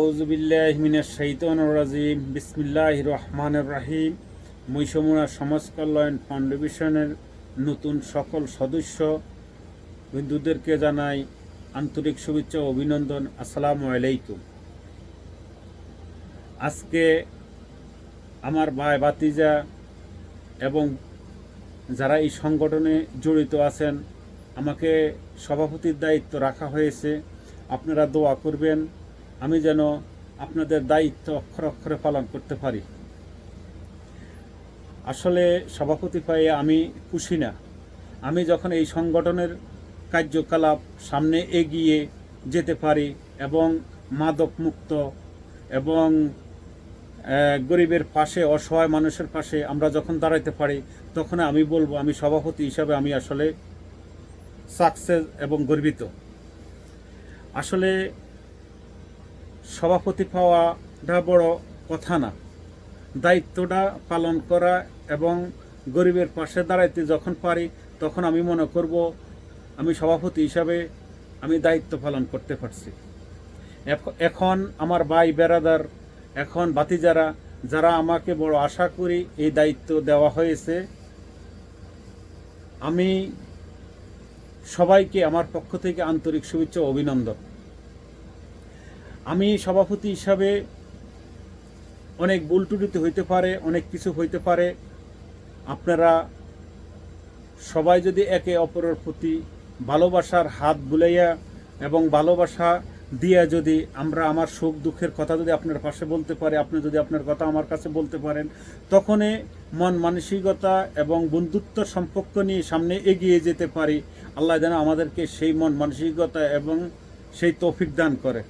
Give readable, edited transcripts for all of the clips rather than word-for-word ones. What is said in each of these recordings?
আউযুবিল্লাহি মিনাশ শাইতানির রাজিম বিসমিল্লাহির রহমানির রহিম। মৈশমুনা সমাজ কল্যাণ ফাউন্ডেশনের নতুন সকল সদস্য বন্ধুদেরকে জানাই আন্তরিক শুভেচ্ছা ও অভিনন্দন। আসসালামু আলাইকুম। আজকে আমার ভাই ভাতিজা এবং যারা এই সংগঠনে জড়িত আছেন, আমাকে সভাপতির দায়িত্ব রাখা হয়েছে। আপনারা দোয়া করবেন আমি যেন আপনাদের দায়িত্ব অক্ষরে অক্ষরে পালন করতে পারি। আসলে সভাপতি পাইয়ে আমি খুশি না। আমি যখন এই সংগঠনের কার্যকলাপ সামনে এগিয়ে যেতে পারি এবং মাদক মুক্ত এবং গরিবের পাশে, অসহায় মানুষের পাশে আমরা যখন দাঁড়াইতে পারি, তখন আমি বলবো আমি সভাপতি হিসাবে আমি আসলে সাকসেস এবং গর্বিত। আসলে সভাপতি পাওয়াটা বড় কথা না, দায়িত্বটা পালন করা এবং গরিবের পাশে দাঁড়াইতে যখন পারি তখন আমি মনে করব আমি সভাপতি হিসাবে আমি দায়িত্ব পালন করতে পারছি। এখন আমার ভাই বেরাদার, এখন ভাতিজারা যারা আমাকে বড় আশা করি এই দায়িত্ব দেওয়া হয়েছে, আমি সবাইকে আমার পক্ষ থেকে আন্তরিক শুভেচ্ছা ও অভিনন্দন। আমি সভাপতি হিসাবে অনেক ভুল ত্রুটি হইতে পারে, অনেক কিছু হইতে পারে। আপনারা সবাই যদি একে অপরের প্রতি ভালোবাসার হাত বুলাইয়া এবং ভালোবাসা দিয়া যদি আমরা আমার সুখ দুঃখের কথা যদি আপনার পাশে বলতে পারে, আপনি যদি আপনার কথা আমার কাছে বলতে পারেন, তখনই মন মানসিকতা এবং বন্ধুত্ব সম্পর্ক নিয়ে সামনে এগিয়ে যেতে পারি। আল্লাহ যেন আমাদেরকে সেই মন মানসিকতা এবং সেই তৌফিক দান করে।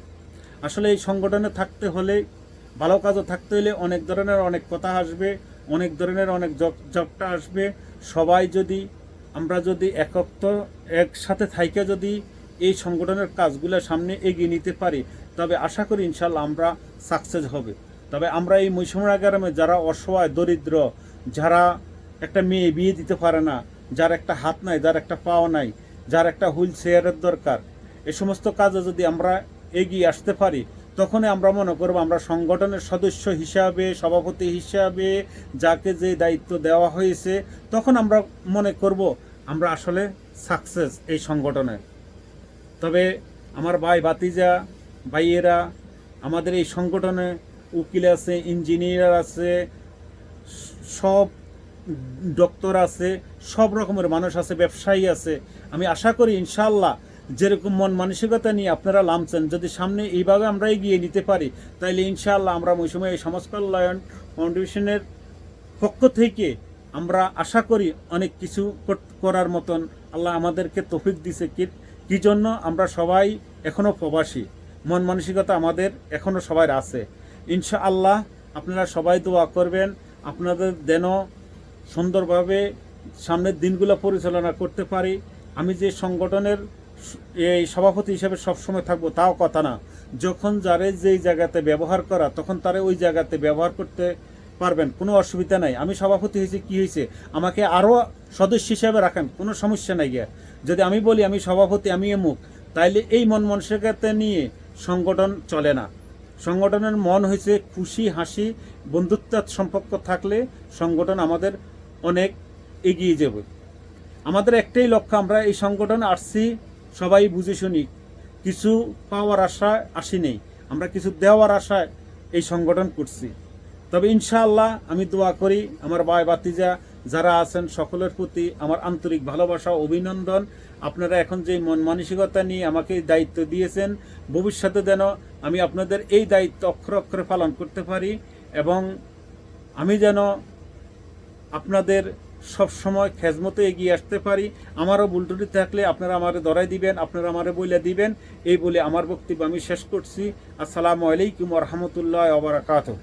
আসলে এই সংগঠনে থাকতে হলে, ভালো কাজও থাকতে হলে অনেক ধরনের অনেক কথা আসবে, অনেক ধরনের অনেক জবটা আসবে। সবাই যদি আমরা যদি একসাথে থাইকে যদি এই সংগঠনের কাজগুলো সামনে এগিয়ে নিতে পারি, তবে আশা করি ইনশাল্লাহ আমরা সাকসেস হবে। তবে আমরা এই মৈশমুনা গ্রামে যারা অসহায় দরিদ্র, যারা একটা মেয়ে বিয়ে দিতে পারে না, যার একটা হাত নাই, যার একটা পাও নাই, যার একটা হুইল চেয়ারের দরকার, এই সমস্ত কাজে যদি আমরা এগিয়ে আসতে পারি, তখনই আমরা মনে করব আমরা সংগঠনের সদস্য হিসাবে, সভাপতি হিসাবে যাকে যে দায়িত্ব দেওয়া হয়েছে, তখন আমরা মনে করব আমরা আসলে সাকসেস এই সংগঠনে। তবে আমার ভাই ভাতিজা ভাইয়েরা, আমাদের এই সংগঠনে উকিল আছে, ইঞ্জিনিয়ার আছে, সব ডক্টর আছে, সব রকমের মানুষ আছে, ব্যবসায়ী আছে। আমি আশা করি ইনশাআল্লাহ যেরকম মন মানসিকতা নিয়ে আপনারা নামছেন, যদি সামনে এইভাবে আমরা এগিয়ে নিতে পারি, তাইলে ইনশাআল্লাহ আমরা মৈশমুনা এই সমাজ কল্যাণ ফাউন্ডেশনের পক্ষ থেকে আমরা আশা করি অনেক কিছু করার মতন আল্লাহ আমাদেরকে তৌফিক দিছে। কি জন্য আমরা সবাই এখনও প্রবাসী, মন মানসিকতা আমাদের এখনও সবার আছে। ইনশাআল্লাহ আপনারা সবাই দোয়া করবেন আপনাদের যেন সুন্দরভাবে সামনের দিনগুলো পরিচালনা করতে পারি। আমি যে সংগঠনের এই সভাপতি হিসেবে সবসময় থাকবো তাও কথা না, যখন যারে যেই জায়গাতে ব্যবহার করা তখন তারে ওই জায়গাতে ব্যবহার করতে পারবেন, কোনো অসুবিধা নাই। আমি সভাপতি হয়েছি, কি হয়েছে, আমাকে আরও সদস্য হিসাবে রাখেন, কোনো সমস্যা নাই গিয়া। যদি আমি বলি আমি সভাপতি, আমি এমুক, তাইলে এই মন মানসিকতা নিয়ে সংগঠন চলে না। সংগঠনের মন হয়েছে খুশি, হাসি, বন্ধুত্বের সম্পর্ক থাকলে সংগঠন আমাদের অনেক এগিয়ে যাবে। আমাদের একটাই লক্ষ্য, আমরা এই সংগঠনে আসছি সবাই বুঝে শুনি, কিছু পাওয়ার আশায় আসি নেই, আমরা কিছু দেওয়ার আশায় এই সংগঠন করছি। তবে ইনশাআল্লাহ আমি দোয়া করি আমার ভাই ভাতিজা যারা আছেন সকলের প্রতি আমার আন্তরিক ভালোবাসা, অভিনন্দন। আপনারা এখন যে মন মানসিকতা নিয়ে আমাকে দায়িত্ব দিয়েছেন, ভবিষ্যতে যেন আমি আপনাদের এই দায়িত্ব অক্ষরে অক্ষরে পালন করতে পারি এবং আমি যেন আপনাদের সব সময় খেজমতে এগিয়ে আসতে পারি। আমারও ভুল ত্রুটি থাকলে আপনারা আমারে ধরাই দিবেন, আপনারা আমারে বইলা দিবেন। এই বলে আমার বক্তব্য আমি শেষ করছি। আসসালামু আলাইকুম ওয়া রাহমাতুল্লাহি ওয়া বারাকাতুহু।